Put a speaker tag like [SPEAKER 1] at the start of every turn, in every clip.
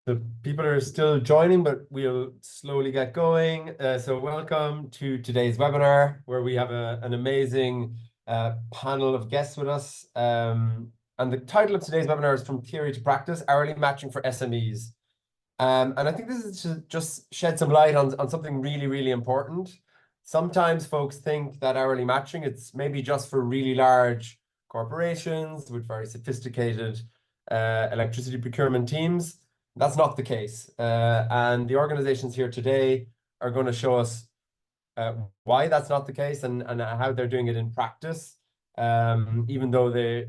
[SPEAKER 1] The people are still joining, but we'll slowly get going. So welcome to today's webinar, where we have an amazing panel of guests with us. And the title of today's webinar is From Theory to Practice, Hourly Matching for SMEs. And I think this is to just shed some light on something really, really important. Sometimes folks think that hourly matching, it's maybe just for really large corporations with very sophisticated electricity procurement teams. That's not the case. And the organizations here today are going to show us why that's not the case and how they're doing it in practice. Even though they,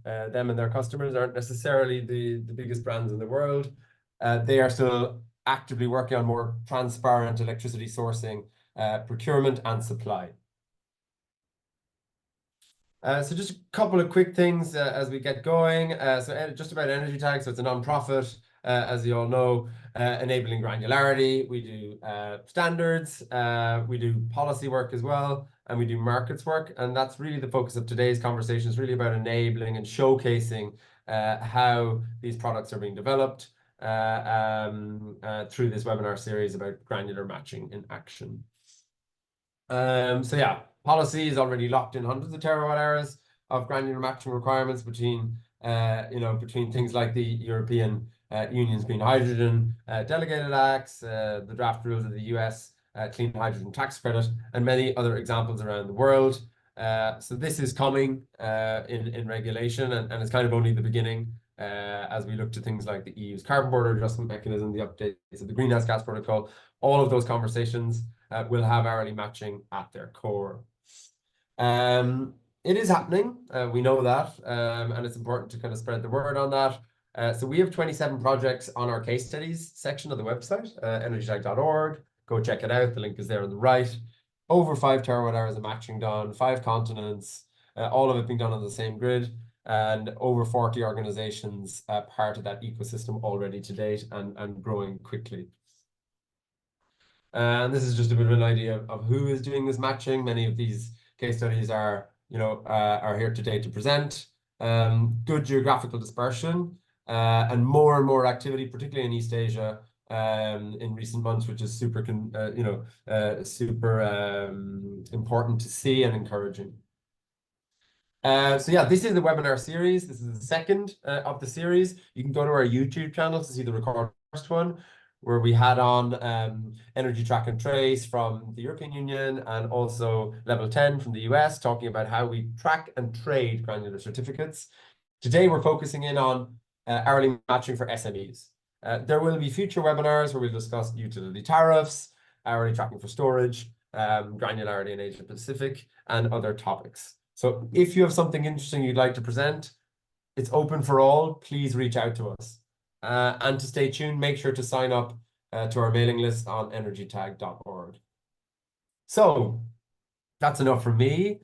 [SPEAKER 1] them and their customers aren't necessarily the biggest brands in the world, they are still actively working on more transparent electricity sourcing, procurement and supply. So just a couple of quick things as we get going. So just about EnergyTag, so it's a non-profit, as you all know, enabling granularity. We do standards, we do policy work as well, and we do markets work. And that's really the focus of today's conversation, is really about enabling and showcasing how these products are being developed through this webinar series about granular matching in action. So yeah, policy is already locked in hundreds of terawatt hours of granular matching requirements between things like the European Union's Clean Hydrogen Delegated Acts, the draft rules of the US Clean Hydrogen Tax Credit, and many other examples around the world. So this is coming in regulation, and it's kind of only the beginning as we look to things like the EU's Carbon Border Adjustment Mechanism, the updates of the Greenhouse Gas Protocol. All of those conversations will have hourly matching at their core. It is happening, we know that, and it's important to kind of spread the word on that. So we have 27 projects on our case studies section of the website, energytag.org. Go check it out. The link is there on the right. Over 5 terawatt hours of matching done, 5 continents, all of it being done on the same grid, and over 40 organizations part of that ecosystem already to date and growing quickly. And this is just a bit of an idea of who is doing this matching. Many of these case studies are here today to present. Good geographical dispersion and more activity, particularly in East Asia in recent months, which is super important to see and encouraging. So yeah, this is the webinar series. This is the second of the series. You can go to our YouTube channel to see the recorded first one, where we had on Energy Track and Trace from the European Union, and also Level 10 from the US, talking about how we track and trade granular certificates. Today, we're focusing in on hourly matching for SMEs. There will be future webinars where we'll discuss utility tariffs, hourly tracking for storage, granularity in Asia Pacific, and other topics. So if you have something interesting you'd like to present, it's open for all. Please reach out to us. And to stay tuned, make sure to sign up to our mailing list on energytag.org. So that's enough from me.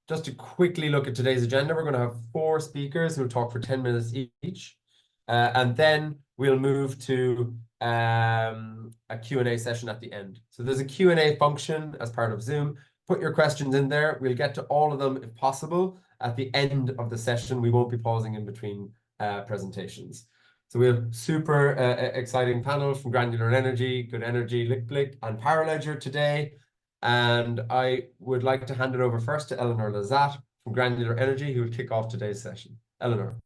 [SPEAKER 1] Just to quickly look at today's agenda, we're going to have 4 speakers who will talk for 10 minutes each. And then we'll move to a Q&A session at the end. So there's a Q&A function as part of Zoom. Put your questions in there. We'll get to all of them if possible at the end of the session. We won't be pausing in between presentations. So we have super exciting panel from Granular Energy, Good Energy, LichtBlick, and Powerledger today. And I would like to hand it over first to Eleonore Lazat from Granular Energy, who will kick off today's session. Eleonore.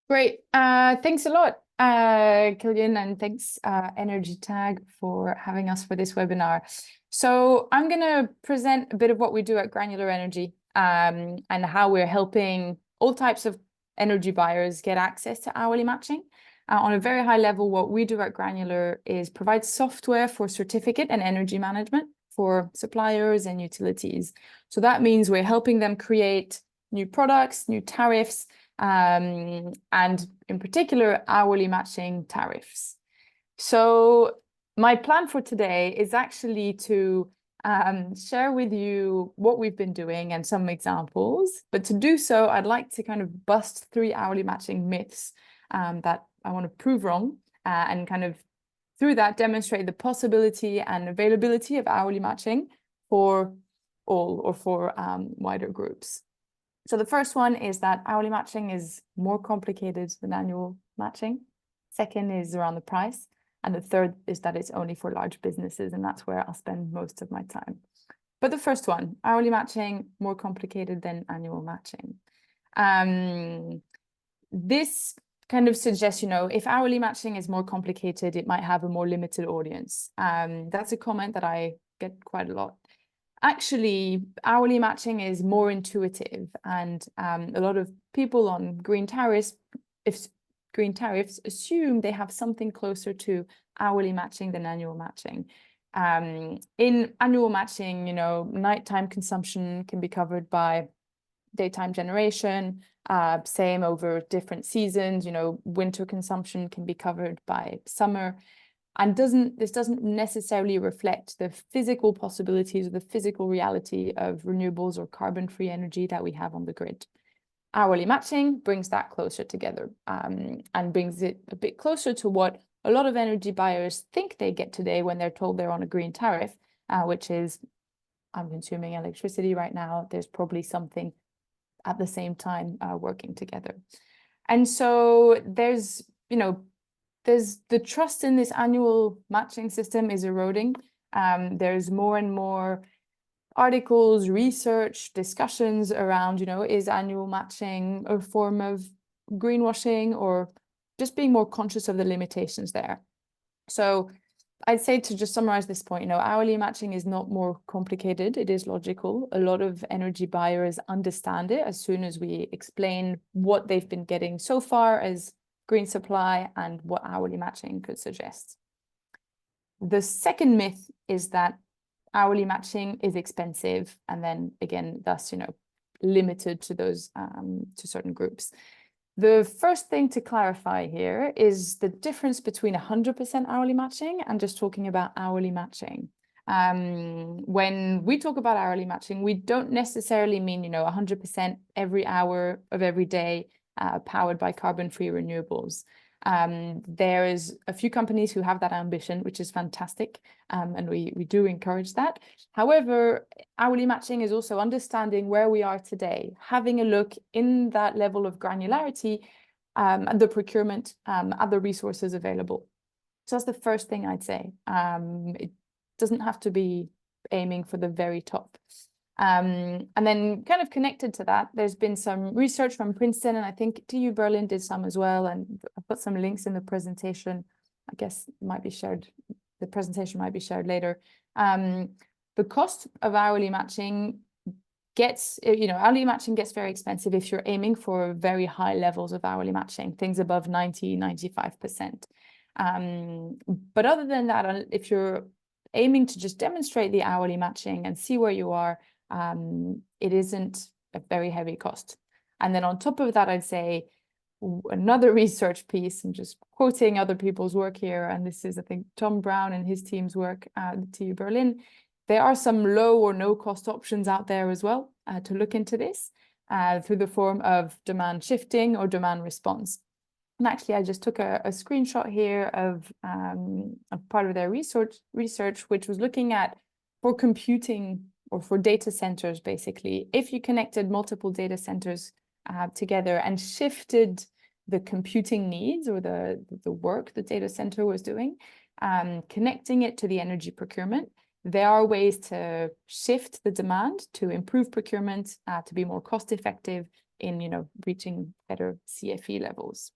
[SPEAKER 2] Great. Thanks a lot, Killian, and thanks EnergyTag for having us for this webinar. So I'm going to present a bit of what we do at Granular Energy and how we're helping all types of energy buyers get access to hourly matching. On a very high level, what we do at Granular is provide software for certificate and energy management for suppliers and utilities. So that means we're helping them create new products, new tariffs, and in particular, hourly matching tariffs. So my plan for today is actually to share with you what we've been doing and some examples. But to do so, I'd like to kind of bust 3 hourly matching myths that I want to prove wrong and kind of through that demonstrate the possibility and availability of hourly matching for all or for wider groups. So the first one is that hourly matching is more complicated than annual matching. Second is around the price. And the third is that it's only for large businesses, and that's where I'll spend most of my time. But the first one, hourly matching, more complicated than annual matching. This kind of suggests, if hourly matching is more complicated, it might have a more limited audience. That's a comment that I get quite a lot. Actually, hourly matching is more intuitive, and a lot of people on green tariffs assume they have something closer to hourly matching than annual matching. In annual matching, nighttime consumption can be covered by daytime generation, same over different seasons, winter consumption can be covered by summer. And this doesn't necessarily reflect the physical possibilities or the physical reality of renewables or carbon-free energy that we have on the grid. Hourly matching brings that closer together, and brings it a bit closer to what a lot of energy buyers think they get today when they're told they're on a green tariff, which is, I'm consuming electricity right now, there's probably something at the same time working together. And so there's the trust in this annual matching system is eroding. There's more and more articles, research, discussions around, is annual matching a form of greenwashing or just being more conscious of the limitations there. So I'd say, to just summarize this point, hourly matching is not more complicated. It is logical. A lot of energy buyers understand it as soon as we explain what they've been getting so far as green supply and what hourly matching could suggest. The second myth is that hourly matching is expensive, and then again, thus, limited to those to certain groups. The first thing to clarify here is the difference between 100% hourly matching and just talking about hourly matching. When we talk about hourly matching, we don't necessarily mean, 100% every hour of every day powered by carbon-free renewables. There is a few companies who have that ambition, which is fantastic, and we do encourage that. However, hourly matching is also understanding where we are today, having a look in that level of granularity and the procurement at the resources available. So that's the first thing I'd say. It doesn't have to be aiming for the very top. And then kind of connected to that, there's been some research from Princeton, and I think TU Berlin did some as well, and I've put some links in the presentation. I guess it might be shared, the presentation might be shared later. The cost of hourly matching gets, hourly matching gets very expensive if you're aiming for very high levels of hourly matching, things above 90, 95%. But other than that, if you're aiming to just demonstrate the hourly matching and see where you are, it isn't a very heavy cost. And then on top of that, I'd say another research piece, I'm just quoting other people's work here, and this is, I think, Tom Brown and his team's work at TU Berlin. There are some low or no cost options out there as well to look into this through the form of demand shifting or demand response. And actually, I just took a screenshot here of a part of their research, which was looking at, for computing or for data centers, basically, if you connected multiple data centers together and shifted the computing needs or the work the data center was doing, connecting it to the energy procurement, there are ways to shift the demand to improve procurement, to be more cost effective in, reaching better CFE levels.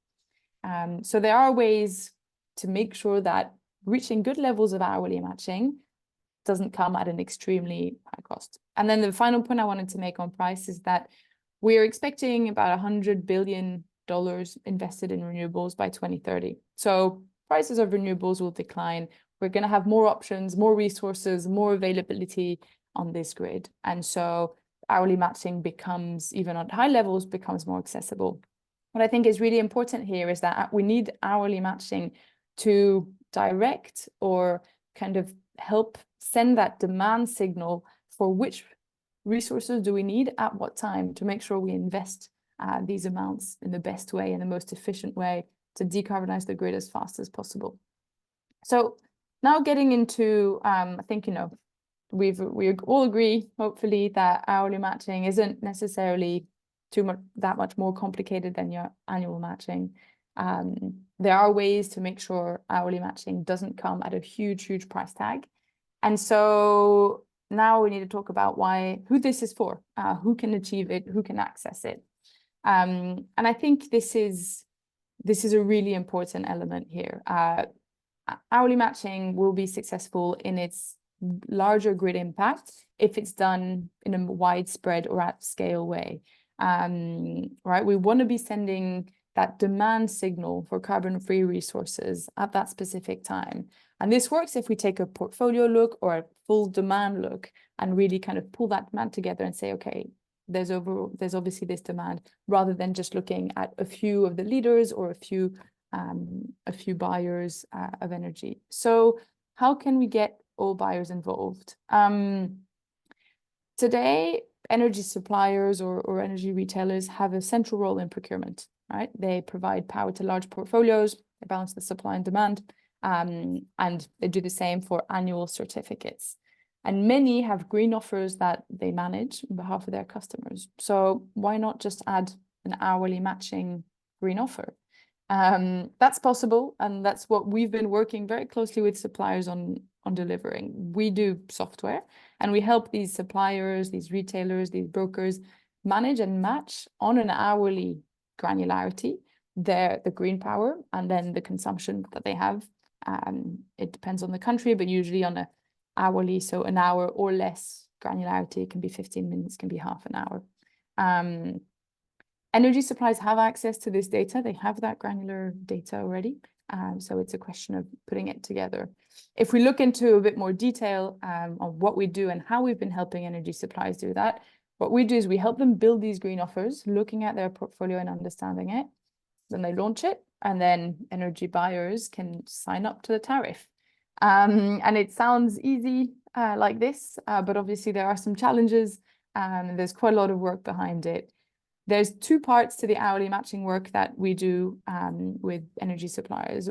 [SPEAKER 2] So there are ways to make sure that reaching good levels of hourly matching doesn't come at an extremely high cost. And then the final point I wanted to make on price is that we're expecting about $100 billion invested in renewables by 2030. So prices of renewables will decline. We're going to have more options, more resources, more availability on this grid. And so hourly matching becomes, even at high levels, becomes more accessible. What I think is really important here is that we need hourly matching to direct or kind of help send that demand signal for which resources do we need at what time to make sure we invest these amounts in the best way, in the most efficient way, to decarbonize the grid as fast as possible. So now getting into, I think, we all agree, hopefully, that hourly matching isn't necessarily that much more complicated than your annual matching. There are ways to make sure hourly matching doesn't come at a huge price tag. And so now we need to talk about who this is for, who can achieve it, who can access it. And I think this is a really important element here. Hourly matching will be successful in its larger grid impact if it's done in a widespread or at scale way. Right? We want to be sending that demand signal for carbon-free resources at that specific time. And this works if we take a portfolio look or a full demand look and really kind of pull that demand together and say, okay, there's obviously this demand, rather than just looking at a few of the leaders or a few buyers of energy. So how can we get all buyers involved? Today, energy suppliers or energy retailers have a central role in procurement, right? They provide power to large portfolios, they balance the supply and demand, and they do the same for annual certificates. And many have green offers that they manage on behalf of their customers. So why not just add an hourly matching green offer? That's possible, and that's what we've been working very closely with suppliers on delivering. We do software, and we help these suppliers, these retailers, these brokers manage and match on an hourly granularity the green power and then the consumption that they have. It depends on the country, but usually on a hourly, so an hour or less granularity. It can be 15 minutes, can be half an hour. Energy suppliers have access to this data. They have that granular data already. So it's a question of putting it together. If we look into a bit more detail on what we do and how we've been helping energy suppliers do that, what we do is we help them build these green offers, looking at their portfolio and understanding it. Then they launch it, and then energy buyers can sign up to the tariff. And it sounds easy like this, but obviously there are some challenges, and there's quite a lot of work behind it. There's two parts to the hourly matching work that we do with energy suppliers.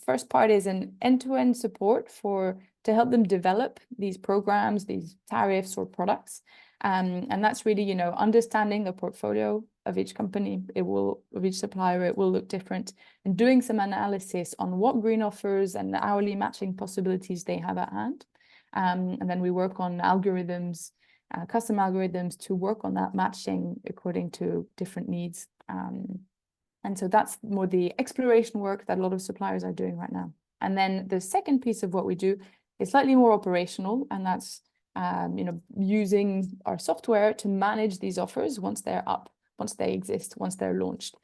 [SPEAKER 2] First part is an end-to-end support to help them develop these programs, these tariffs or products. And that's really, understanding the portfolio of each company, of each supplier, it will look different, and doing some analysis on what green offers and the hourly matching possibilities they have at hand. And then we work on algorithms, custom algorithms to work on that matching according to different needs. And so that's more the exploration work that a lot of suppliers are doing right now. And then the second piece of what we do is slightly more operational, and that's using our software to manage these offers once they're up, once they exist, once they're launched.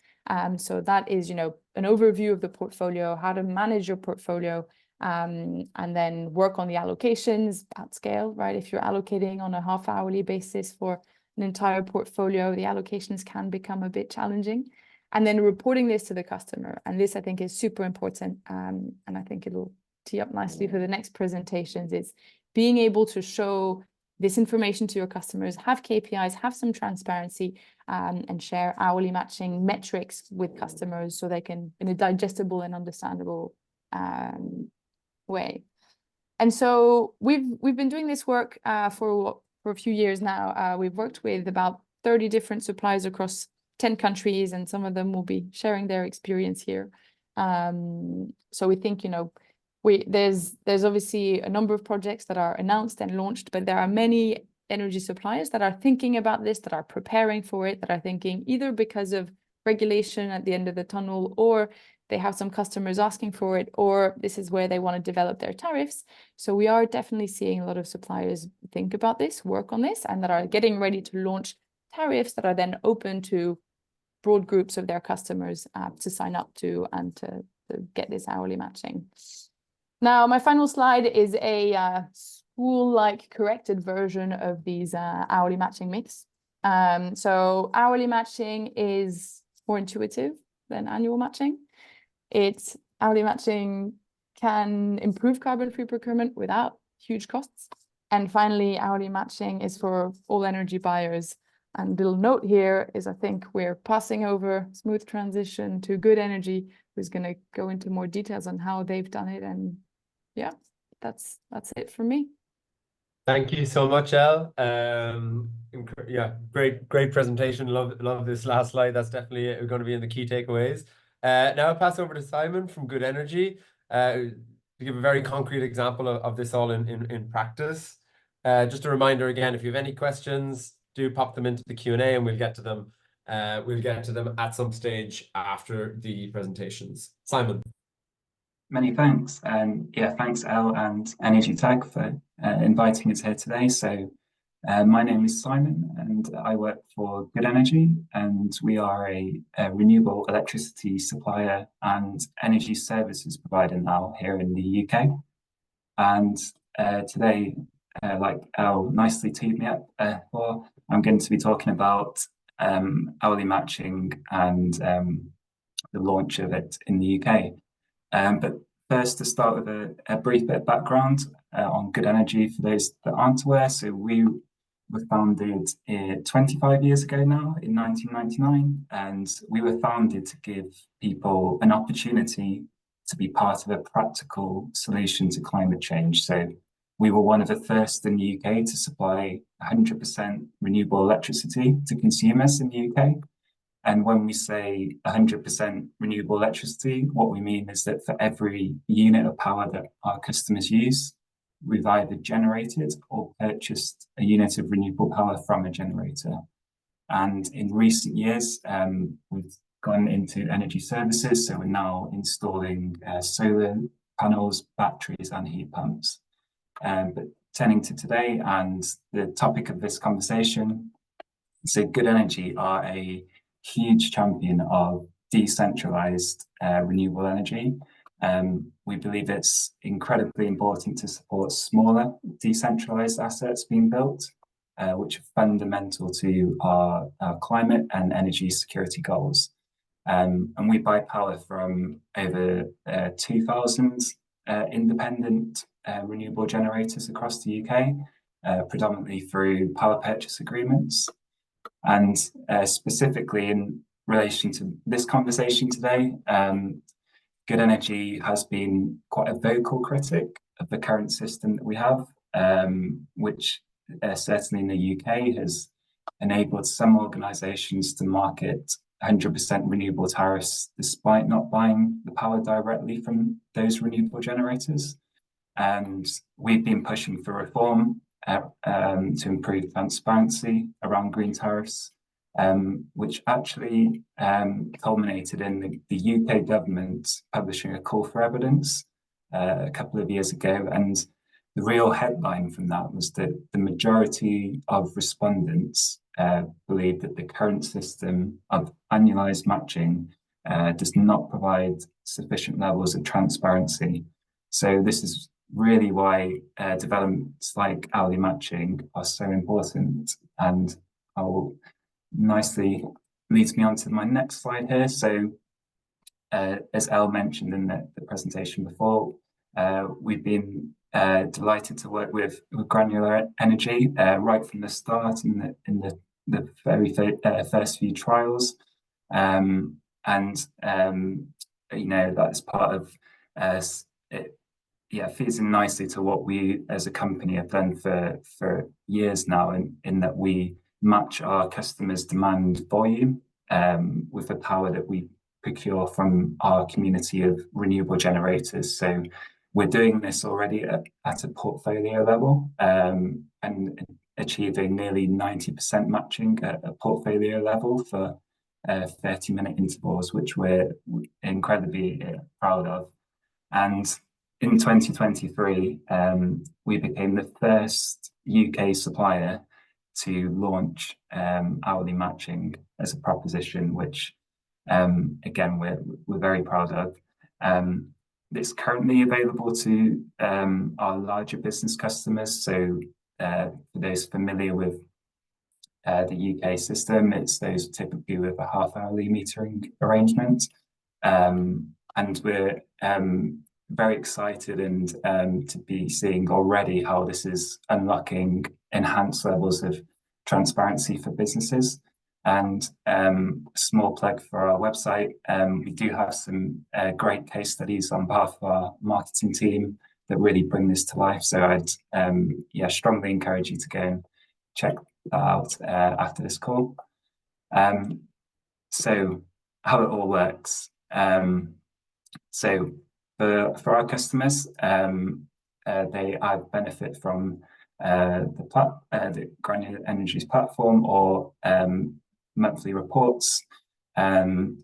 [SPEAKER 2] So that is, an overview of the portfolio, how to manage your portfolio, and then work on the allocations at scale, right? If you're allocating on a half-hourly basis for an entire portfolio, the allocations can become a bit challenging. And then reporting this to the customer. And this, I think, is super important. And I think it'll tee up nicely for the next presentations. It's being able to show this information to your customers, have KPIs, have some transparency, and share hourly matching metrics with customers so they can, in a digestible and understandable way. And so we've been doing this work for a few years now. We've worked with about 30 different suppliers across 10 countries, and some of them will be sharing their experience here. So we think, there's obviously a number of projects that are announced and launched, but there are many energy suppliers that are thinking about this, that are preparing for it, that are thinking either because of regulation at the end of the tunnel, or they have some customers asking for it, or this is where they want to develop their tariffs. So we are definitely seeing a lot of suppliers think about this, work on this, and that are getting ready to launch tariffs that are then open to broad groups of their customers to sign up to and to get this hourly matching. Now, my final slide is a school-like corrected version of these hourly matching myths. So hourly matching is more intuitive than annual matching. Hourly matching can improve carbon-free procurement without huge costs. And finally, hourly matching is for all energy buyers. And little note here is I think we're passing over smooth transition to Good Energy, who's going to go into more details on how they've done it. And yeah, that's it for me.
[SPEAKER 1] Thank you so much, El. Yeah, great presentation. Love this last slide. That's definitely going to be in the key takeaways. Now I'll pass over to Simon from Good Energy to give a very concrete example of this all in practice. Just a reminder again, if you have any questions, do pop them into the Q&A and we'll get to them. We'll get to them at some stage after the presentations. Simon.
[SPEAKER 3] Many thanks. Yeah, thanks, El and EnergyTag for inviting us here today. So my name is Simon and I work for Good Energy, and we are a renewable electricity supplier and energy services provider now here in the UK. And today, like El nicely teed me up for, I'm going to be talking about hourly matching and the launch of it in the UK. But first, to start with a brief bit of background on Good Energy for those that aren't aware. So we were founded 25 years ago now, in 1999, and we were founded to give people an opportunity to be part of a practical solution to climate change. So we were one of the first in the UK to supply 100% renewable electricity to consumers in the UK. And when we say 100% renewable electricity, what we mean is that for every unit of power that our customers use, we've either generated or purchased a unit of renewable power from a generator. And in recent years, we've gone into energy services. So we're now installing solar panels, batteries, and heat pumps. But turning to today and the topic of this conversation, so Good Energy are a huge champion of decentralized renewable energy. We believe it's incredibly important to support smaller decentralized assets being built, which are fundamental to our climate and energy security goals. And we buy power from over 2,000 independent renewable generators across the UK, predominantly through power purchase agreements. And specifically in relation to this conversation today, Good Energy has been quite a vocal critic of the current system that we have, which certainly in the UK has enabled some organisations to market 100% renewable tariffs despite not buying the power directly from those renewable generators. And we've been pushing for reform to improve transparency around green tariffs, which actually culminated in the UK government publishing a call for evidence a couple of years ago. And the real headline from that was that the majority of respondents believe that the current system of annualised matching does not provide sufficient levels of transparency. So this is really why developments like hourly matching are so important, and nicely leads me on to my next slide here. So as Elle mentioned in the presentation before, we've been delighted to work with Granular Energy right from the start in the very first few trials, and that's part of fits in nicely to what we as a company have done for years now, in that we match our customers' demand volume with the power that we procure from our community of renewable generators. So we're doing this already at a portfolio level and achieving nearly 90% matching at a portfolio level for 30-minute intervals, which we're incredibly proud of. And in 2023, we became the first UK supplier to launch hourly matching as a proposition, which again we're very proud of. It's currently available to our larger business customers. So for those familiar with the UK system, it's those typically with a half-hourly metering arrangement, and we're very excited and to be seeing already how this is unlocking enhanced levels of transparency for businesses. And small plug for our website, we do have some great case studies on behalf of our marketing team that really bring this to life. So I'd strongly encourage you to go and check that out after this call. So how it all works. So for our customers, they either benefit from the Granular Energy's platform or monthly reports. And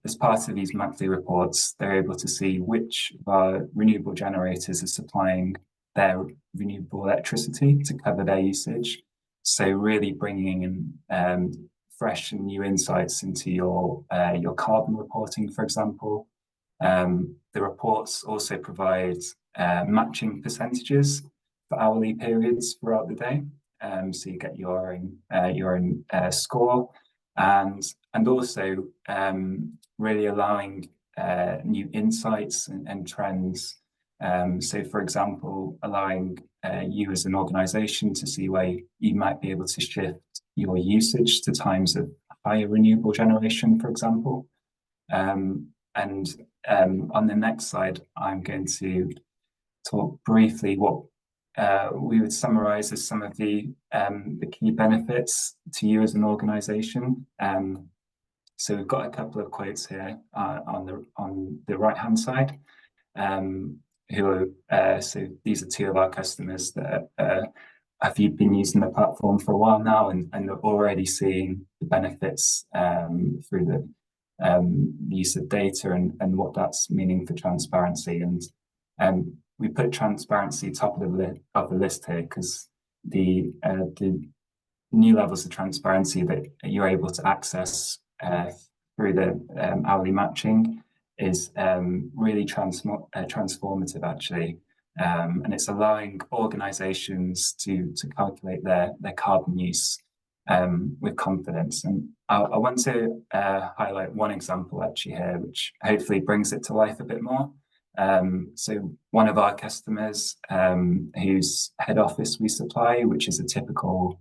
[SPEAKER 3] as part of these monthly reports, they're able to see which of our renewable generators are supplying their renewable electricity to cover their usage. So really bringing in fresh and new insights into your carbon reporting, for example. The reports also provide matching percentages for hourly periods throughout the day. So you get your own score, and also really allowing new insights and trends. So, for example, allowing you as an organization to see where you might be able to shift your usage to times of higher renewable generation, for example. And on the next slide, I'm going to talk briefly what we would summarize as some of the key benefits to you as an organization. So we've got a couple of quotes here on the right-hand side. So these are two of our customers that have been using the platform for a while now, and they're already seeing the benefits through the use of data and what that's meaning for transparency. And we put transparency top of the list here because the new levels of transparency that you're able to access through the hourly matching is really transformative, actually. And it's allowing organizations to calculate their carbon use with confidence. And I want to highlight one example actually here, which hopefully brings it to life a bit more. So one of our customers whose head office we supply, which is a typical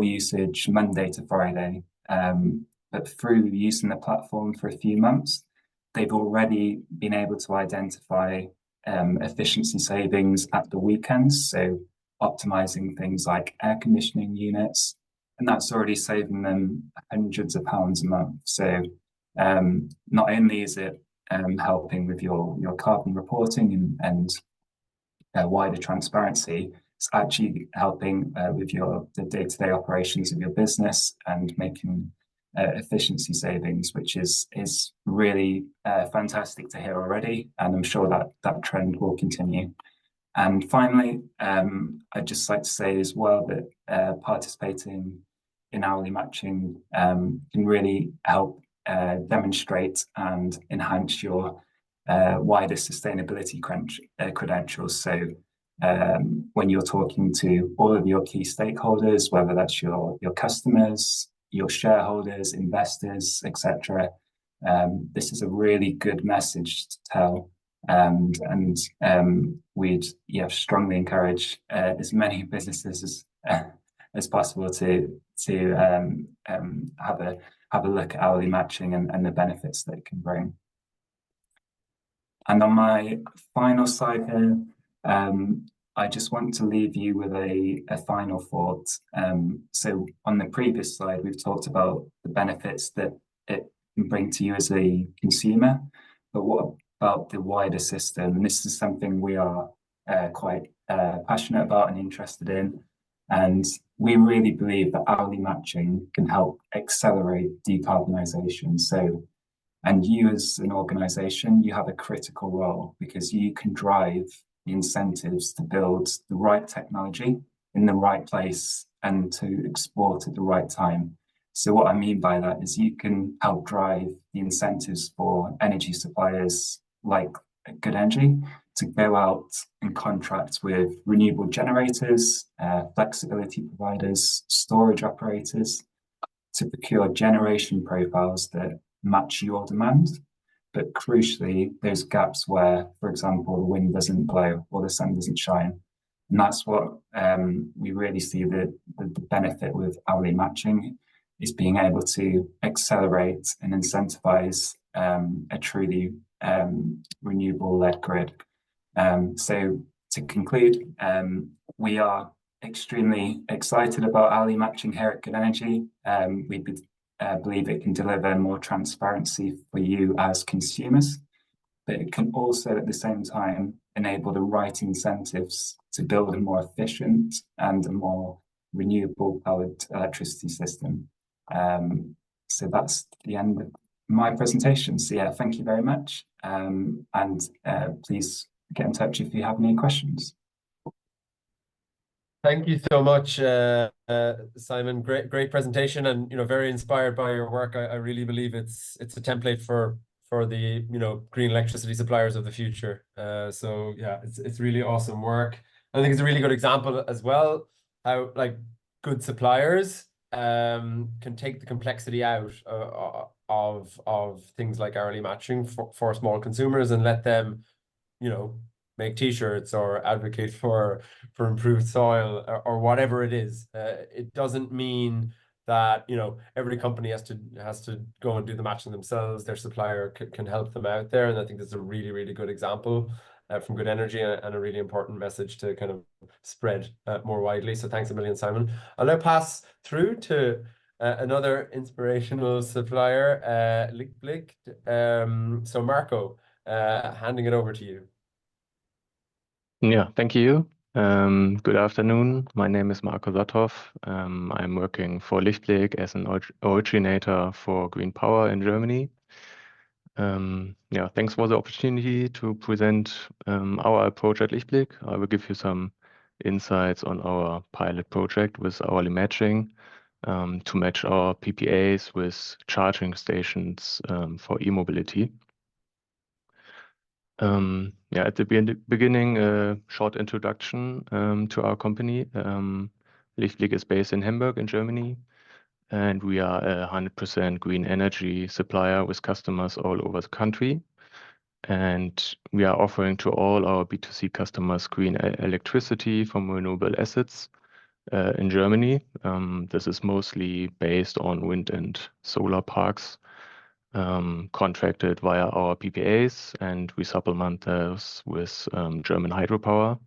[SPEAKER 3] usage Monday to Friday, but through using the platform for a few months, they've already been able to identify efficiency savings at the weekends, so optimizing things like air conditioning units, and that's already saving them hundreds of pounds a month. So not only is it helping with your carbon reporting and wider transparency, it's actually helping with the day-to-day operations of your business and making efficiency savings, which is really fantastic to hear already, and I'm sure that trend will continue. And finally, I'd just like to say as well that participating in hourly matching can really help demonstrate and enhance your wider sustainability credentials. So when you're talking to all of your key stakeholders, whether that's your customers, your shareholders, investors, etc., this is a really good message to tell. And we'd strongly encourage as many businesses as possible to have a look at hourly matching and the benefits that it can bring. And on my final slide here, I just want to leave you with a final thought. So on the previous slide, we've talked about the benefits that it can bring to you as a consumer, but what about the wider system? And this is something we are quite passionate about and interested in. And we really believe that hourly matching can help accelerate decarbonisation. So, and you as an organisation, you have a critical role because you can drive the incentives to build the right technology in the right place and to export at the right time. So what I mean by that is you can help drive the incentives for energy suppliers like Good Energy to go out and contract with renewable generators, flexibility providers, storage operators to procure generation profiles that match your demand. But crucially, those gaps where, for example, the wind doesn't blow or the sun doesn't shine. And that's what we really see the benefit with hourly matching is being able to accelerate and incentivize a truly renewable-led grid. So to conclude, we are extremely excited about hourly matching here at Good Energy. We believe it can deliver more transparency for you as consumers, but it can also at the same time enable the right incentives to build a more efficient and a more renewable powered electricity system. So that's the end of my presentation. So yeah, thank you very much. And please get in touch if you have any questions.
[SPEAKER 1] Thank you so much, Simon. Great presentation, and very inspired by your work. I really believe it's a template for the green electricity suppliers of the future. So yeah, it's really awesome work. I think it's a really good example as well how like good suppliers can take the complexity out of things like hourly matching for small consumers and let them make t-shirts or advocate for improved soil or whatever it is. It doesn't mean that every company has to go and do the matching themselves. Their supplier can help them out there, and I think that's a really good example from Good Energy and a really important message to kind of spread more widely. So thanks a million, Simon. I'll now pass through to another inspirational supplier, LichtBlick. So Marco, handing it over to you.
[SPEAKER 4] Yeah, thank you. Good afternoon. My name is Marco Satthoff. I'm working for LichtBlick as an originator for green power in Germany. Yeah, thanks for the opportunity to present our approach at LichtBlick. I will give you some insights on our pilot project with hourly matching to match our PPAs with charging stations for e-mobility. Yeah, at the beginning, a short introduction to our company. LichtBlick is based in Hamburg in Germany, and we are a 100% green energy supplier with customers all over the country. And we are offering to all our B2C customers green electricity from renewable assets in Germany. This is mostly based on wind and solar parks. Contracted via our PPAs, and we supplement those with German hydropower.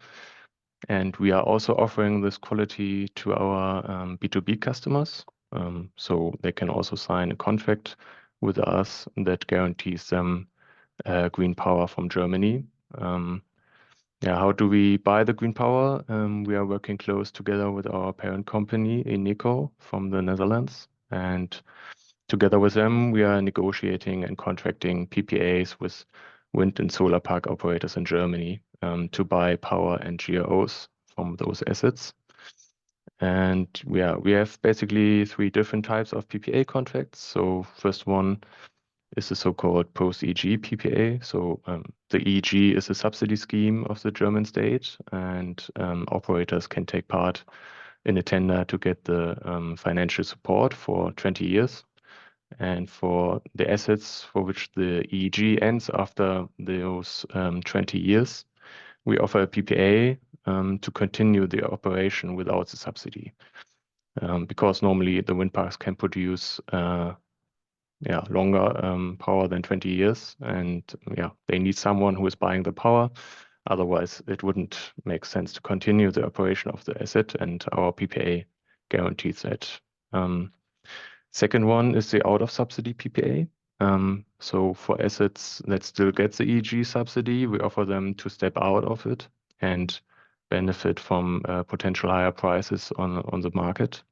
[SPEAKER 4] And we are also offering this quality to our B2B customers. So they can also sign a contract with us that guarantees them green power from Germany. Yeah, how do we buy the green power? We are working close together with our parent company, Eneco, from the Netherlands. And together with them, we are negotiating and contracting PPAs with wind and solar park operators in Germany to buy power and GROs from those assets. And we have basically 3 different types of PPA contracts. So first one is the so-called post-EG PPA. So the EG is a subsidy scheme of the German state, and operators can take part in a tender to get the financial support for 20 years. And for the assets for which the EEG ends after those 20 years, we offer a PPA to continue the operation without the subsidy. Because normally the wind parks can produce longer power than 20 years. And they need someone who is buying the power. Otherwise, it wouldn't make sense to continue the operation of the asset, and our PPA guarantees that. Second one is the out-of-subsidy PPA. So for assets that still get the EEG subsidy, we offer them to step out of it and benefit from potential higher prices on the market.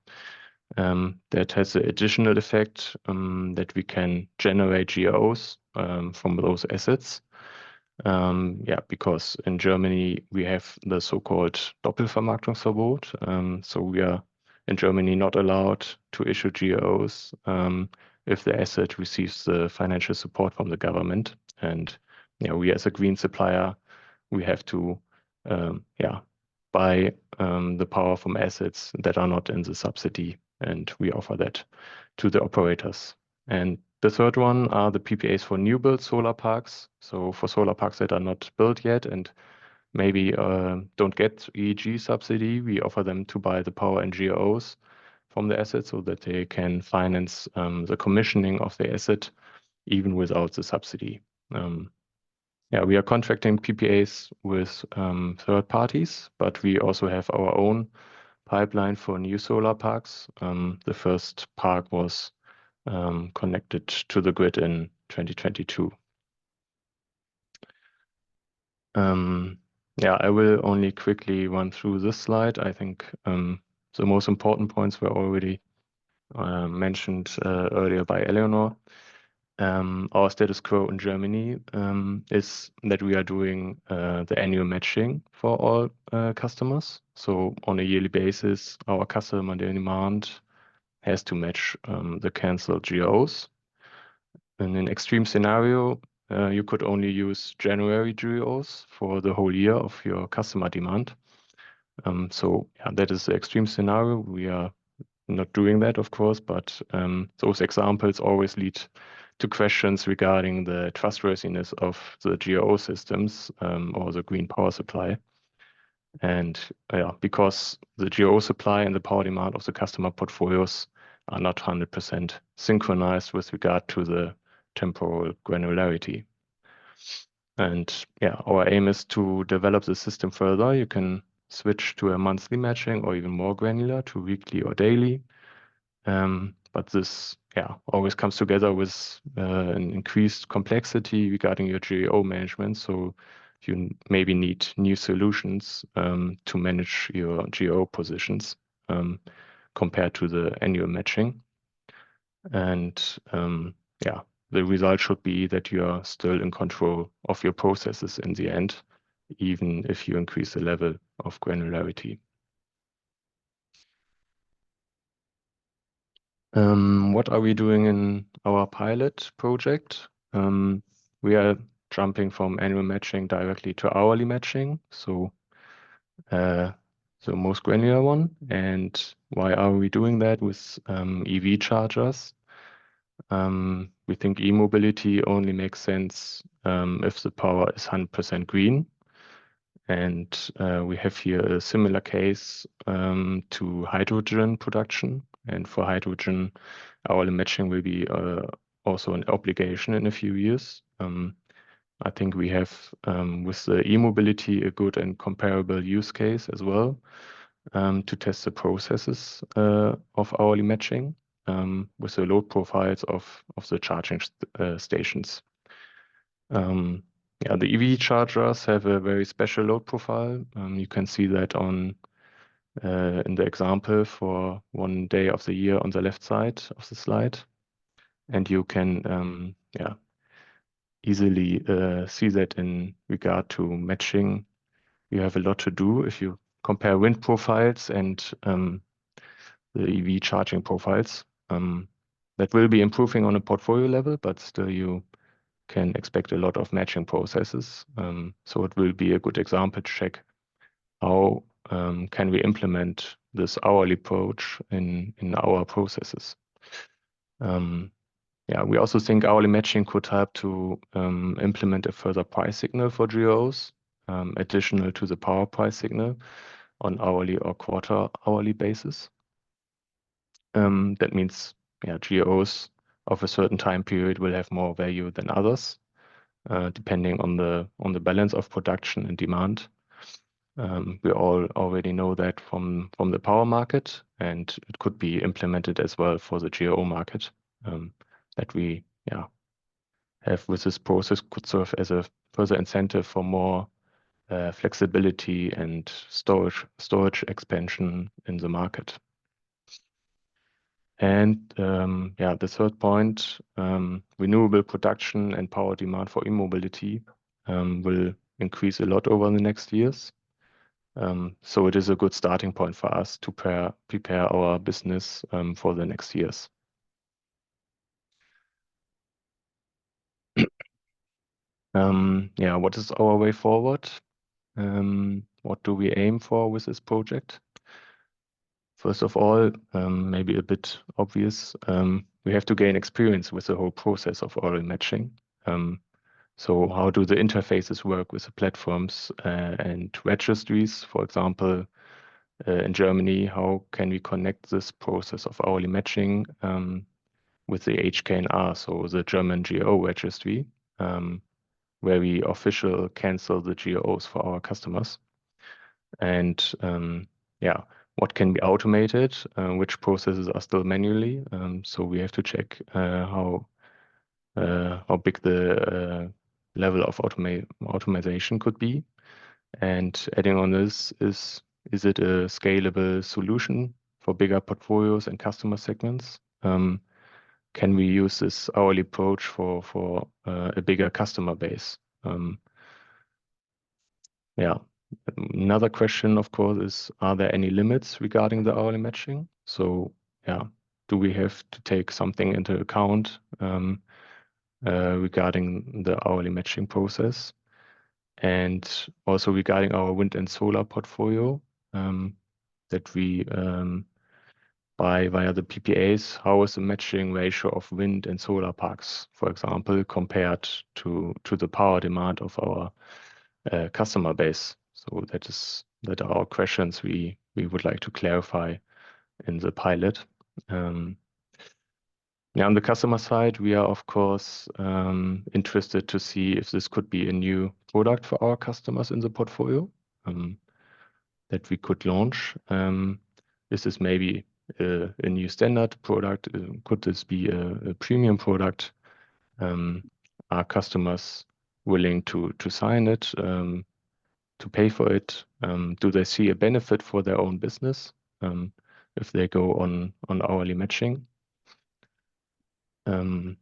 [SPEAKER 4] That has the additional effect that we can generate GROs from those assets. Because in Germany, we have the so-called Doppelvermarktungsverbot. So we are in Germany not allowed to issue GROs if the asset receives the financial support from the government. And we as a green supplier, we have to buy the power from assets that are not in the subsidy, and we offer that to the operators. And the third one are the PPAs for new build solar parks. So for solar parks that are not built yet and maybe don't get EEG subsidy, we offer them to buy the power and GROs from the asset so that they can finance the commissioning of the asset even without the subsidy. we are contracting PPAs with third parties, but we also have our own pipeline for new solar parks. The first park was connected to the grid in 2022. I will only quickly run through this slide. I think the most important points were already mentioned earlier by Eleonore. Our status quo in Germany is that we are doing the annual matching for all customers. So on a yearly basis, our customer demand has to match the cancelled GOs. In an extreme scenario, you could only use January GOs for the whole year of your customer demand. That is the extreme scenario. We are not doing that, of course, but those examples always lead to questions regarding the trustworthiness of the GO systems or the green power supply. And because the GO supply and the power demand of the customer portfolios are not 100% synchronized with regard to the temporal granularity. And our aim is to develop the system further. You can switch to a monthly matching or even more granular to weekly or daily. But this always comes together with an increased complexity regarding your GO management. So you maybe need new solutions to manage your GO positions compared to the annual matching. And the result should be that you are still in control of your processes in the end, even if you increase the level of granularity. What are we doing in our pilot project? We are jumping from annual matching directly to hourly matching, so the most granular one. And why are we doing that with EV chargers? We think e-mobility only makes sense if the power is 100% green. And we have here a similar case to hydrogen production. And for hydrogen, hourly matching will be also an obligation in a few years. I think we have, with the e-mobility, a good and comparable use case as well to test the processes of hourly matching with the load profiles of the charging stations. The EV chargers have a very special load profile. You can see that in the example for one day of the year on the left side of the slide. And you can easily see that in regard to matching, you have a lot to do if you compare wind profiles and the EV charging profiles. That will be improving on a portfolio level, but still you can expect a lot of matching processes. So it will be a good example to check how can we implement this hourly approach in our processes. We also think hourly matching could help to implement a further price signal for GOs, additional to the power price signal on hourly or quarter hourly basis. That means GOs of a certain time period will have more value than others, depending on the balance of production and demand. We all already know that from the power market, and it could be implemented as well for the GO market. That we have with this process could serve as a further incentive for more flexibility and storage expansion in the market. And the third point, renewable production and power demand for e-mobility will increase a lot over the next years. So it is a good starting point for us to prepare our business for the next years. What is our way forward? What do we aim for with this project? First of all, maybe a bit obvious, we have to gain experience with the whole process of hourly matching. So how do the interfaces work with the platforms and registries? For example, in Germany, how can we connect this process of hourly matching with the HKNR, so the German GO registry, where we officially cancel the GOs for our customers. And yeah, what can be automated, which processes are still manually. So we have to check how big the level of automation could be. And adding on this is it a scalable solution for bigger portfolios and customer segments? Can we use this hourly approach for a bigger customer base? Yeah. Another question, of course, is, are there any limits regarding the hourly matching? So yeah, do we have to take something into account regarding the hourly matching process? And also regarding our wind and solar portfolio that we buy via the PPAs, how is the matching ratio of wind and solar parks, for example, compared to the power demand of our customer base? So that are our questions we would like to clarify in the pilot. Yeah, on the customer side, we are, of course, interested to see if this could be a new product for our customers in the portfolio that we could launch. This is maybe a new standard product. Could this be a premium product? Are customers willing to sign it, to pay for it? Do they see a benefit for their own business if they go on hourly matching? And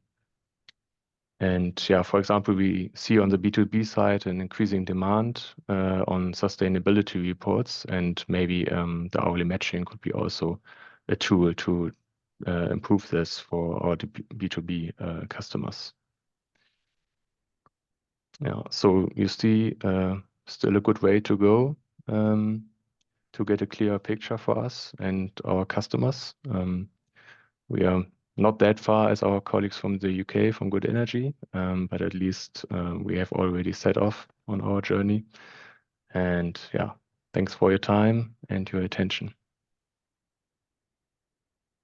[SPEAKER 4] yeah, for example, we see on the B2B side an increasing demand on sustainability reports, and maybe the hourly matching could be also a tool to improve this for our B2B customers. Yeah, so you see still a good way to go to get a clear picture for us and our customers. We are not that far as our colleagues from the UK, from Good Energy, but at least we have already set off on our journey. And yeah, thanks for your time and your attention.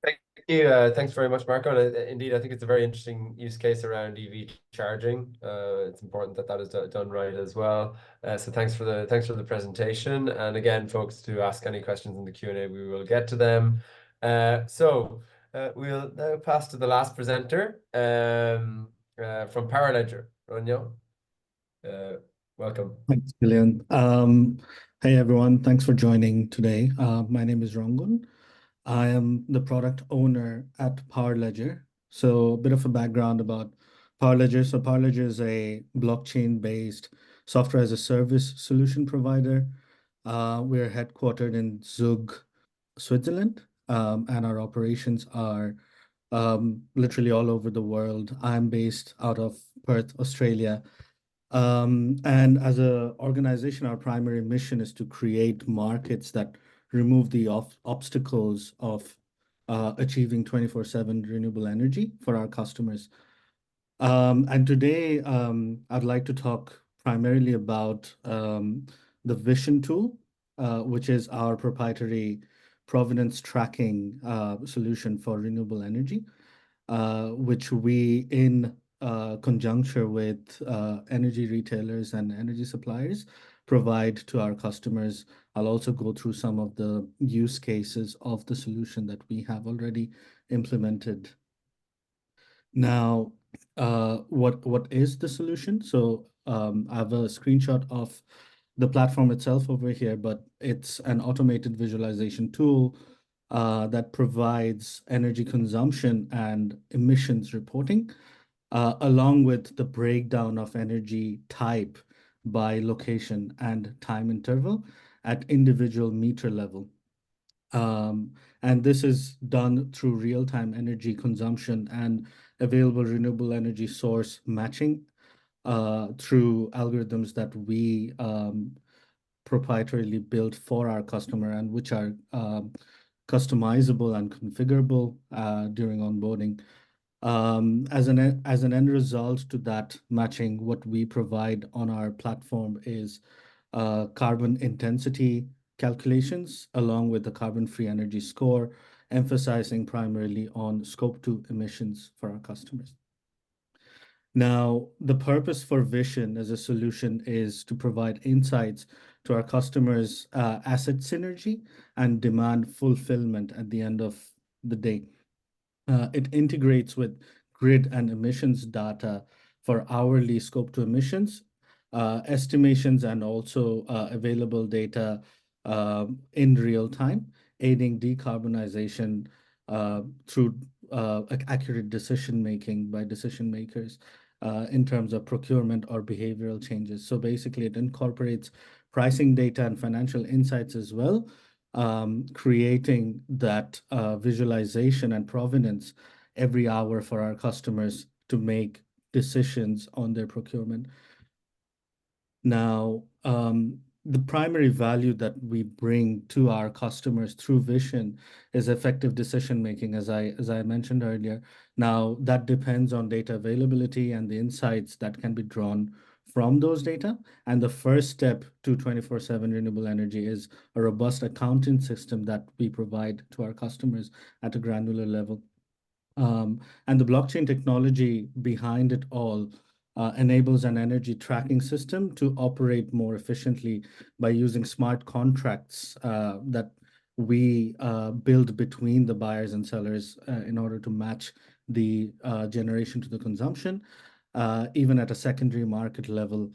[SPEAKER 1] Thank you. Thanks very much, Marco. And indeed, I think it's a very interesting use case around EV charging. It's important that that is done right as well. So thanks for the presentation. And again, folks, to ask any questions in the Q&A, we will get to them. We'll now pass to the last presenter from Powerledger. Rongon, welcome.
[SPEAKER 5] Thanks, Killian. Hey, everyone. Thanks for joining today. My name is Rongon. I am the product owner at Powerledger. So a bit of a background about Powerledger. So Powerledger is a blockchain-based software as a service solution provider. We're headquartered in Zug, Switzerland. And our operations are literally all over the world. I'm based out of Perth, Australia. And as an organization, our primary mission is to create markets that remove the obstacles of achieving 24/7 renewable energy for our customers. And today, I'd like to talk primarily about the Vision tool, which is our proprietary provenance tracking solution for renewable energy, which we, in conjunction with energy retailers and energy suppliers, provide to our customers. I'll also go through some of the use cases of the solution that we have already implemented. Now, what is the solution? So I have a screenshot of the platform itself over here, but it's an automated visualization tool that provides energy consumption and emissions reporting, along with the breakdown of energy type by location and time interval at individual meter level. And this is done through real-time energy consumption and available renewable energy source matching through algorithms that we proprietarily built for our customer, and which are customizable and configurable during onboarding. As an end result to that matching, what we provide on our platform is carbon intensity calculations, along with the carbon-free energy score, emphasizing primarily on Scope 2 emissions for our customers. Now, the purpose for Vision as a solution is to provide insights to our customers' asset synergy and demand fulfillment at the end of the day. It integrates with grid and emissions data for hourly scope to emissions, estimations, and also available data in real time, aiding decarbonization through accurate decision making by decision makers in terms of procurement or behavioral changes. So basically, it incorporates pricing data and financial insights as well, creating that visualization and provenance every hour for our customers to make decisions on their procurement. Now, the primary value that we bring to our customers through Vision is effective decision making, as I mentioned earlier. Now, that depends on data availability and the insights that can be drawn from those data. And the first step to 24/7 renewable energy is a robust accounting system that we provide to our customers at a granular level. And the blockchain technology behind it all enables an energy tracking system to operate more efficiently by using smart contracts that we build between the buyers and sellers in order to match the generation to the consumption, even at a secondary market level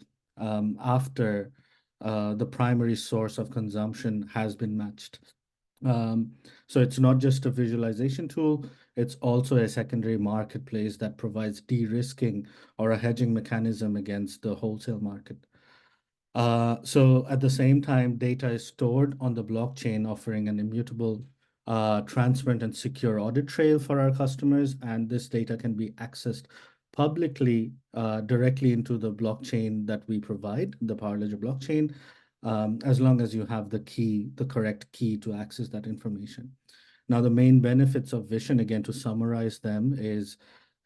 [SPEAKER 5] after the primary source of consumption has been matched. So it's not just a visualization tool, it's also a secondary marketplace that provides de-risking or a hedging mechanism against the wholesale market. So at the same time, data is stored on the blockchain, offering an immutable, transparent and secure audit trail for our customers. And this data can be accessed publicly directly into the blockchain that we provide, the Powerledger blockchain, as long as you have the correct key to access that information. Now, the main benefits of Vision, again, to summarize them, is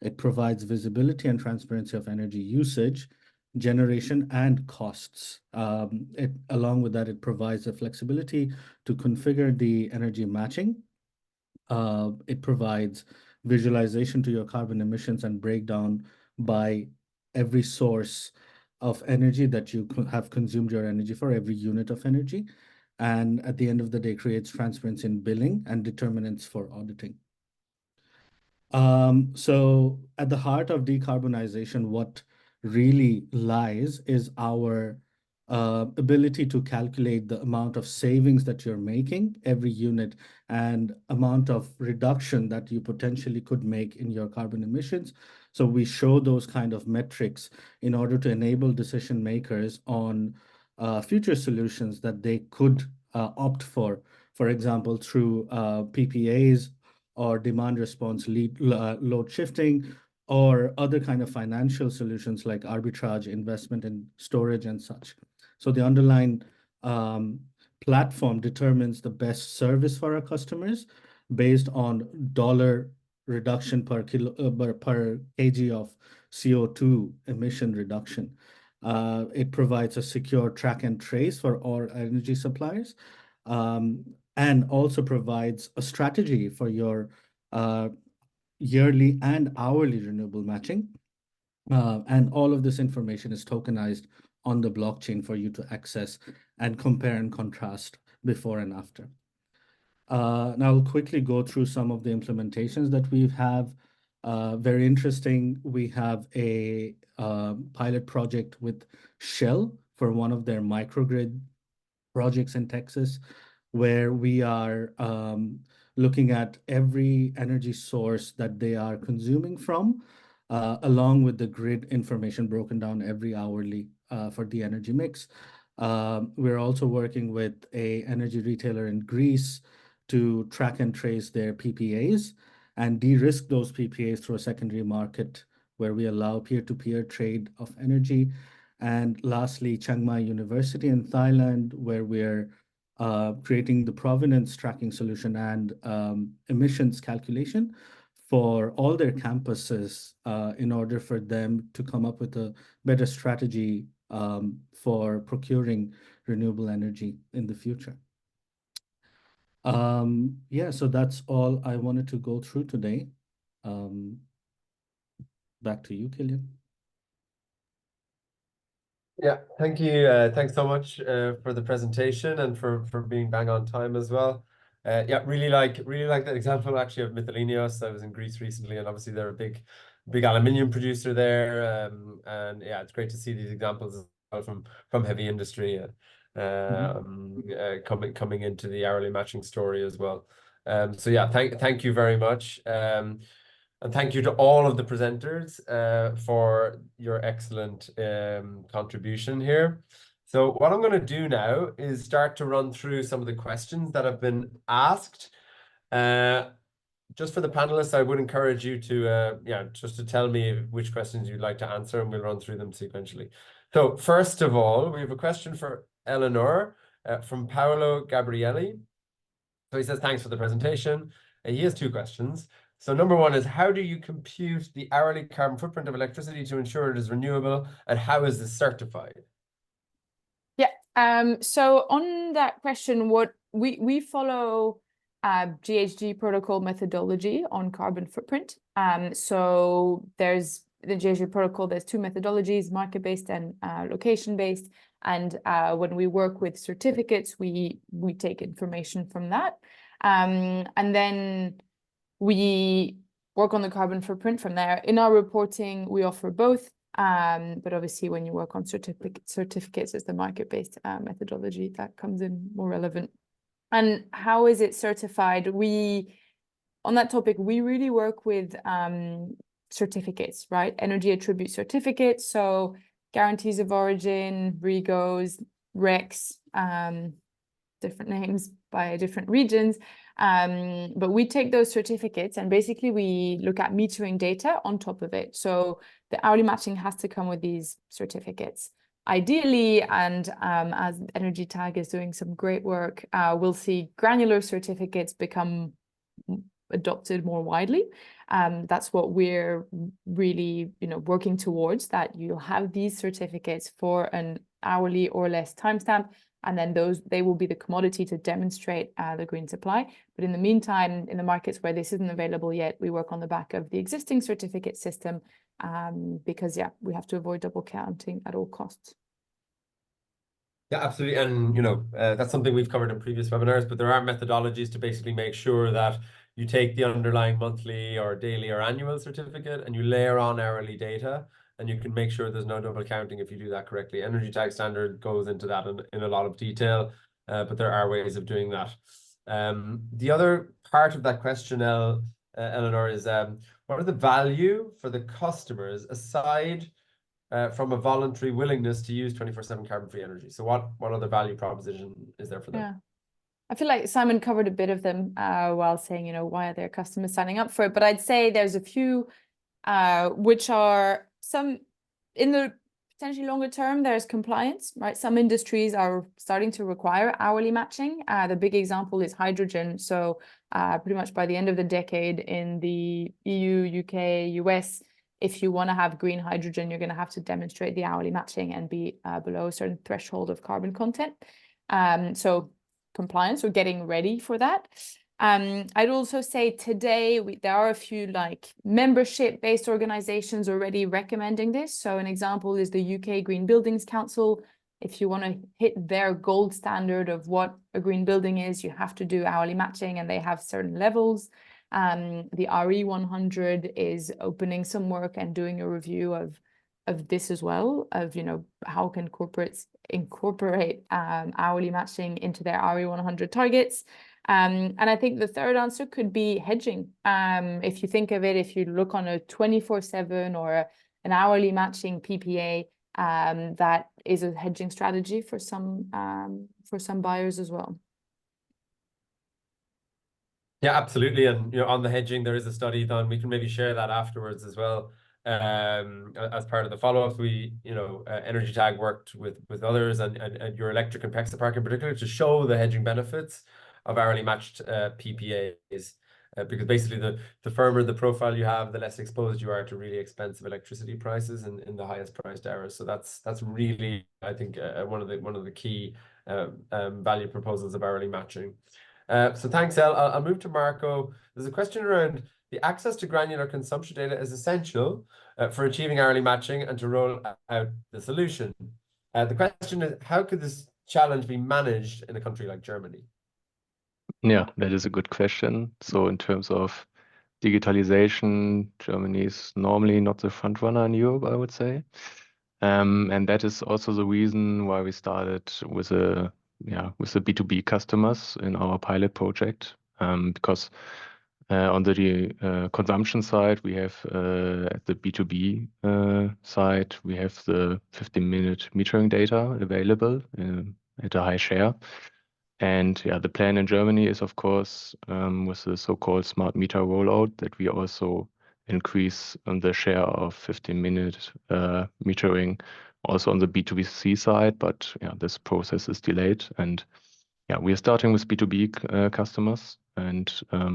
[SPEAKER 5] it provides visibility and transparency of energy usage, generation, and costs. Along with that, it provides the flexibility to configure the energy matching. It provides visualization to your carbon emissions and breakdown by every source of energy that you have consumed your energy for, every unit of energy. And at the end of the day, creates transparency in billing and determinants for auditing. So at the heart of decarbonization, what really lies is our ability to calculate the amount of savings that you're making every unit and amount of reduction that you potentially could make in your carbon emissions. So we show those kind of metrics in order to enable decision makers on future solutions that they could opt for example, through PPAs or demand response load shifting, or other kind of financial solutions like arbitrage, investment in storage and such. So the underlying platform determines the best service for our customers based on dollar reduction per kg of CO2 emission reduction. It provides a secure track and trace for all energy suppliers, and also provides a strategy for your yearly and hourly renewable matching. And all of this information is tokenized on the blockchain for you to access and compare and contrast before and after. Now I'll quickly go through some of the implementations that we have. Very interesting. We have a pilot project with Shell for one of their microgrid projects in Texas, where we are looking at every energy source that they are consuming from, along with the grid information broken down every hourly for the energy mix. We're also working with an energy retailer in Greece to track and trace their PPAs and de-risk those PPAs through a secondary market where we allow peer-to-peer trade of energy. And lastly, Chiang Mai University in Thailand, where we're creating the provenance tracking solution and emissions calculation for all their campuses in order for them to come up with a better strategy for procuring renewable energy in the future. Yeah, so that's all I wanted to go through today. Back to you, Killian.
[SPEAKER 1] Yeah, thank you. Thanks so much for the presentation and for being bang on time as well. Yeah, really like that example actually of Mytilineos. I was in Greece recently, and obviously they're a big aluminium producer there. And yeah, it's great to see these examples as well from heavy industry coming into the hourly matching story as well. So yeah, thank you very much. And thank you to all of the presenters for your excellent contribution here. So what I'm going to do now is start to run through some of the questions that have been asked. Just for the panelists, I would encourage you to, just to tell me which questions you'd like to answer, and we'll run through them sequentially. So first of all, we have a question for Eleonore from Paolo Gabrielli. So he says, thanks for the presentation. He has two questions. So number one is, how do you compute the hourly carbon footprint of electricity to ensure it is renewable, and how is this certified?
[SPEAKER 2] Yeah, so on that question, what we follow GHG protocol methodology on carbon footprint. So there's the GHG protocol, there's two methodologies, market-based and location-based. And when we work with certificates, we take information from that. And then we work on the carbon footprint from there. In our reporting, we offer both. But obviously, when you work on certificates, it's the market-based methodology that comes in more relevant. And how is it certified? On that topic, we really work with certificates, right? Energy attribute certificates. So guarantees of origin, REGOs, RECs, different names by different regions. But we take those certificates and basically we look at metering data on top of it. So the hourly matching has to come with these certificates. Ideally, and as EnergyTag is doing some great work, we'll see granular certificates become adopted more widely. That's what we're really, working towards, that you'll have these certificates for an hourly or less timestamp, and then they will be the commodity to demonstrate the green supply. But in the meantime, in the markets where this isn't available yet, we work on the back of the existing certificate system because, we have to avoid double counting at all costs.
[SPEAKER 1] Yeah, absolutely. And, that's something we've covered in previous webinars, but there are methodologies to basically make sure that you take the underlying monthly or daily or annual certificate and you layer on hourly data, and you can make sure there's no double counting if you do that correctly. EnergyTag standard goes into that in a lot of detail, but there are ways of doing that. The other part of that question, Eleanor, is what are the value for the customers aside from a voluntary willingness to use 24/7 carbon-free energy? So what other value proposition is there for them?
[SPEAKER 2] Yeah, I feel like Simon covered a bit of them while saying, why are their customers signing up for it? But I'd say there's a few which are some in the potentially longer term. There's compliance, right? Some industries are starting to require hourly matching. The big example is hydrogen. So pretty much by the end of the decade in the EU, UK, US, if you want to have green hydrogen, you're going to have to demonstrate the hourly matching and be below a certain threshold of carbon content. So compliance, or getting ready for that. I'd also say today there are a few membership-based organizations already recommending this. So an example is the UK Green Buildings Council. If you want to hit their gold standard of what a green building is, you have to do hourly matching, and they have certain levels. The RE100 is opening some work and doing a review of this as well, of how can corporates incorporate hourly matching into their RE100 targets. And I think the third answer could be hedging. If you think of it, if you look on a 24/7 or an hourly matching PPA, that is a hedging strategy for some buyers as well.
[SPEAKER 1] Yeah, absolutely. And on the hedging, there is a study done. We can maybe share that afterwards as well. As part of the follow-ups, we, EnergyTag worked with others and your electric and Pexa Park in particular to show the hedging benefits of hourly matched PPAs. Because basically the firmer the profile you have, the less exposed you are to really expensive electricity prices in the highest priced hours. So that's really, I think, one of the key value proposals of hourly matching. So thanks, El. I'll move to Marco. There's a question around the access to granular consumption data is essential for achieving hourly matching and to roll out the solution. The question is, how could this challenge be managed in a country like Germany?
[SPEAKER 4] Yeah, that is a good question. So in terms of digitalization, Germany is normally not the front runner in Europe, I would say. And that is also the reason why we started with the B2B customers in our pilot project. Because on the consumption side, we have at the B2B side, we have the 15-minute metering data available at a high share. And yeah, the plan in Germany is, of course, with the so-called smart meter rollout, that we also increase the share of 15-minute metering also on the B2C side. But yeah, this process is delayed. And yeah, we are starting with B2B customers, and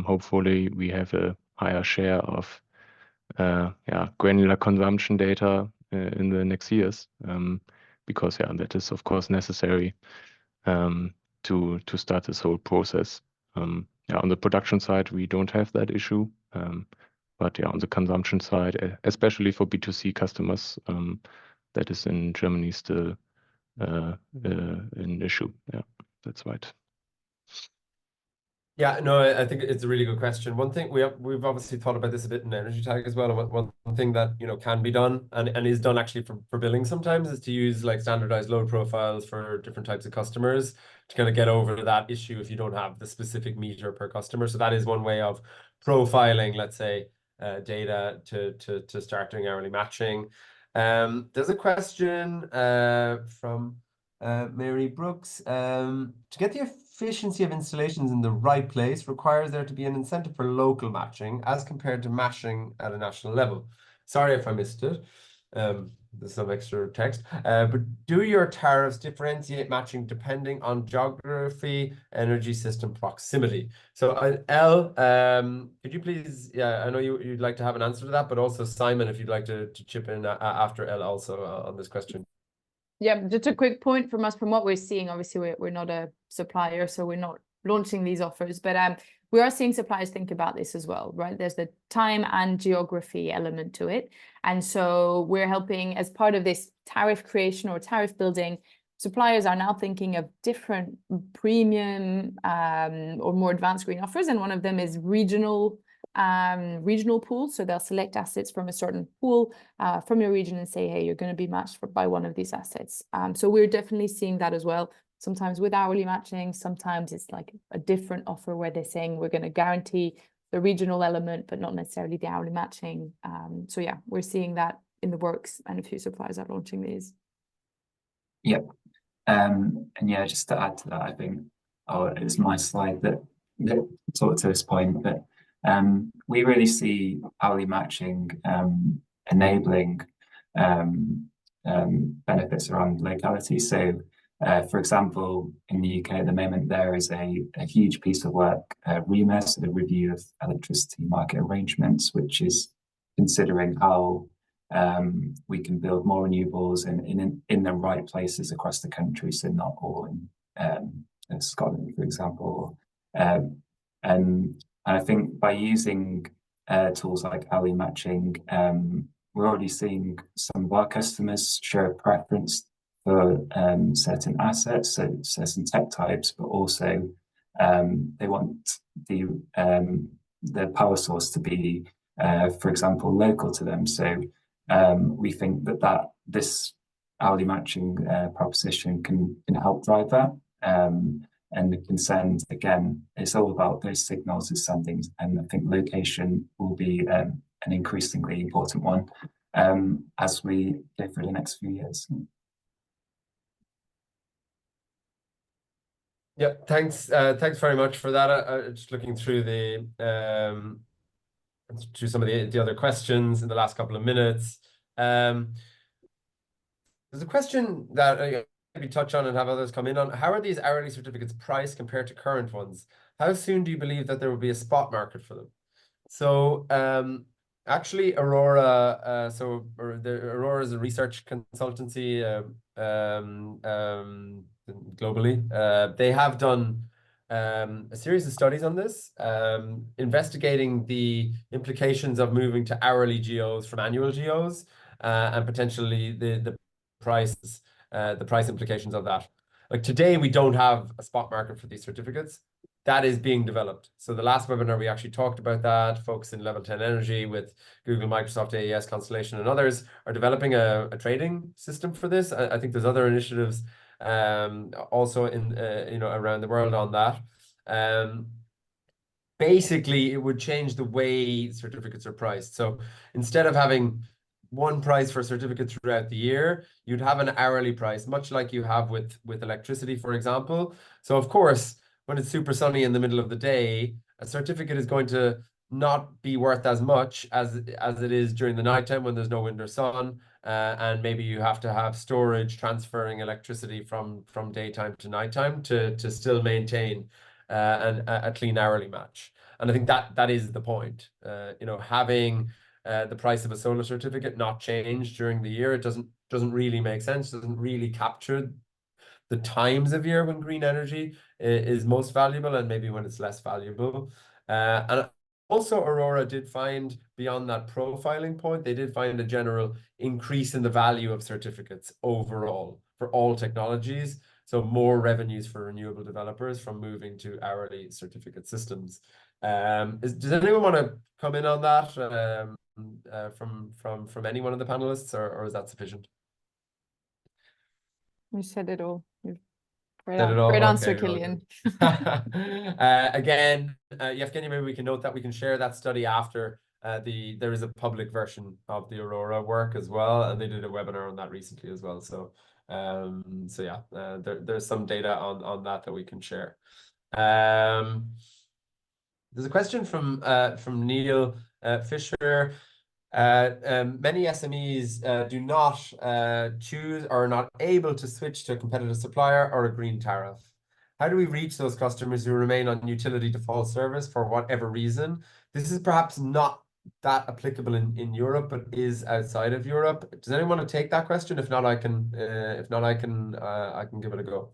[SPEAKER 4] hopefully we have a higher share of granular consumption data in the next years, because yeah, that is of course necessary to start this whole process. On the production side, we don't have that issue, but yeah, on the consumption side, especially for B2C customers, that is in Germany still an issue. Yeah, that's right.
[SPEAKER 1] Yeah, no, I think it's a really good question. One thing we've obviously thought about this a bit in EnergyTag as well. And one thing that can be done and is done actually for billing sometimes is to use like standardized load profiles for different types of customers to kind of get over that issue if you don't have the specific meter per customer. So that is one way of profiling, let's say, data to start doing hourly matching. There's a question from Mary Brooks. To get the efficiency of installations in the right place requires there to be an incentive for local matching as compared to matching at a national level. Sorry if I missed it. There's some extra text. But do your tariffs differentiate matching depending on geography, energy system proximity? So Elle, could you please, I know you'd like to have an answer to that, but also Simon, if you'd like to chip in after Elle also on this question.
[SPEAKER 2] Yeah, just a quick point from us, from what we're seeing, obviously we're not a supplier, so we're not launching these offers, but we are seeing suppliers think about this as well, right? There's the time and geography element to it. And so we're helping as part of this tariff creation or tariff building. Suppliers are now thinking of different premium or more advanced green offers. And one of them is regional pools. So they'll select assets from a certain pool from your region and say, hey, you're going to be matched by one of these assets. So we're definitely seeing that as well. Sometimes with hourly matching, sometimes it's like a different offer where they're saying we're going to guarantee the regional element, but not necessarily the hourly matching. So yeah, we're seeing that in the works, and a few suppliers are launching these.
[SPEAKER 3] Yep. And yeah, just to add to that, I think it's my slide that talked to this point, but we really see hourly matching enabling benefits around locality. So for example, in the UK at the moment, there is a huge piece of work, REMA, so the Review of Electricity Market Arrangements, which is considering how we can build more renewables in the right places across the country, so not all in Scotland, for example. And I think by using tools like hourly matching, we're already seeing some of our customers show a preference for certain assets, so certain tech types, but also they want the power source to be, for example, local to them. So we think that this hourly matching proposition can help drive that. And the consent, again, it's all about those signals it's sending, and I think location will be an increasingly important one as we go through the next few years.
[SPEAKER 1] Yeah, thanks very much for that. Just looking through some of the other questions in the last couple of minutes. There's a question that maybe touch on and have others come in on. How are these hourly certificates priced compared to current ones? How soon do you believe that there will be a spot market for them? So actually, Aurora, Aurora is a research consultancy globally. They have done a series of studies on this, investigating the implications of moving to hourly GOs from annual GOs, and potentially the prices the price implications of that. Like today, we don't have a spot market for these certificates. That is being developed. So the last webinar, we actually talked about that. Folks in Level 10 Energy with Google, Microsoft, AES, Constellation, and others are developing a trading system for this. I think there's other initiatives also in around the world on that. Basically, it would change the way certificates are priced. So instead of having one price for certificates throughout the year, you'd have an hourly price, much like you have with electricity, for example. So of course, when it's super sunny in the middle of the day, a certificate is going to not be worth as much as it is during the nighttime when there's no wind or sun, and maybe you have to have storage transferring electricity from daytime to nighttime to still maintain a clean hourly match. And I think that is the point. Having the price of a solar certificate not change during the year, it doesn't really make sense. Doesn't really capture the times of year when green energy is most valuable and maybe when it's less valuable. And also Aurora did find, beyond that profiling point, they did find a general increase in the value of certificates overall for all technologies. So more revenues for renewable developers from moving to hourly certificate systems. Does anyone want to come in on that from any one of the panelists, or is that sufficient?
[SPEAKER 2] You said it all. Great,
[SPEAKER 1] Said it all?
[SPEAKER 2] great answer,
[SPEAKER 1] Okay,
[SPEAKER 2] Killian.
[SPEAKER 1] Again, Yevgeny, maybe we can note that we can share that study after there is a public version of the Aurora work as well, and they did a webinar on that recently as well. So yeah, there's some data on that we can share. There's a question from Neil Fisher. Many SMEs do not choose or are not able to switch to a competitive supplier or a green tariff. How do we reach those customers who remain on utility default service for whatever reason? This is perhaps not that applicable in Europe, but is outside of Europe. Does anyone want to take that question? If not, I can give it a go.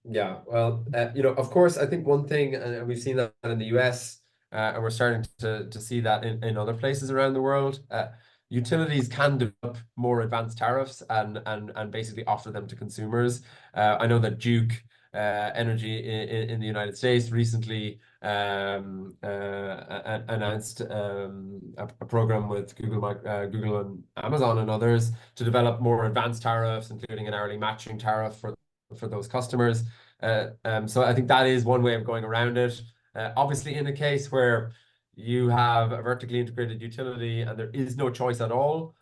[SPEAKER 1] Yeah, well, of course, I think one thing, and we've seen that in the US, and we're starting to see that in other places around the world, utilities can develop more advanced tariffs and basically offer them to consumers. I know that Duke Energy in the United States recently announced a program with Google and Amazon and others to develop more advanced tariffs, including an hourly matching tariff for those customers. So I think that is one way of going around it. Obviously, in a case where you have a vertically integrated utility and there is no choice at all,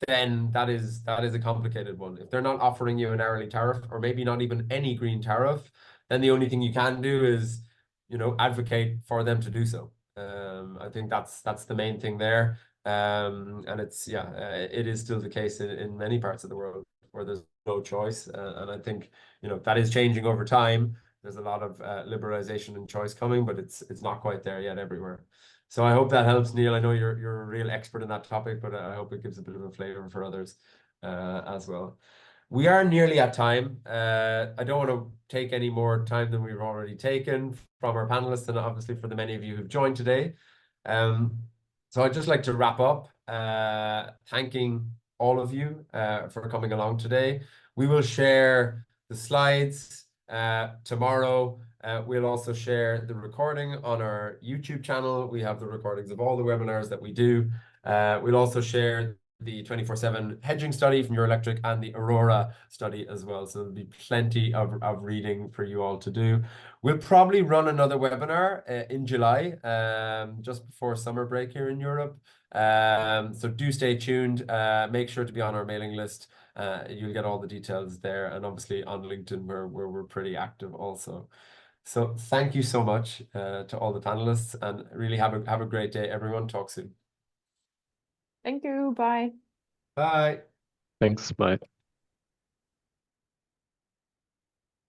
[SPEAKER 1] then that is a complicated one. If they're not offering you an hourly tariff, or maybe not even any green tariff, then the only thing you can do is, advocate for them to do so. I think that's the main thing there. And it is still the case in many parts of the world where there's no choice. And I think, that is changing over time. There's a lot of liberalization and choice coming, but it's not quite there yet everywhere. So I hope that helps, Neil. I know you're a real expert in that topic, but I hope it gives a bit of a flavor for others as well. We are nearly at time. I don't want to take any more time than we've already taken from our panelists, and obviously for the many of you who've joined today. So I'd just like to wrap up thanking all of you for coming along today. We will share the slides tomorrow. We'll also share the recording on our YouTube channel. We have the recordings of all the webinars that we do. We'll also share the 24/7 hedging study from Eurelectric and the Aurora study as well. So there'll be plenty of reading for you all to do. We'll probably run another webinar in July, just before summer break here in Europe. So do stay tuned. Make sure to be on our mailing list. You'll get all the details there, and obviously on LinkedIn where we're pretty active also. So thank you so much to all the panelists, and really have a great day, everyone. Talk soon.
[SPEAKER 2] Thank you. Bye.
[SPEAKER 1] Bye.
[SPEAKER 4] Thanks. Bye.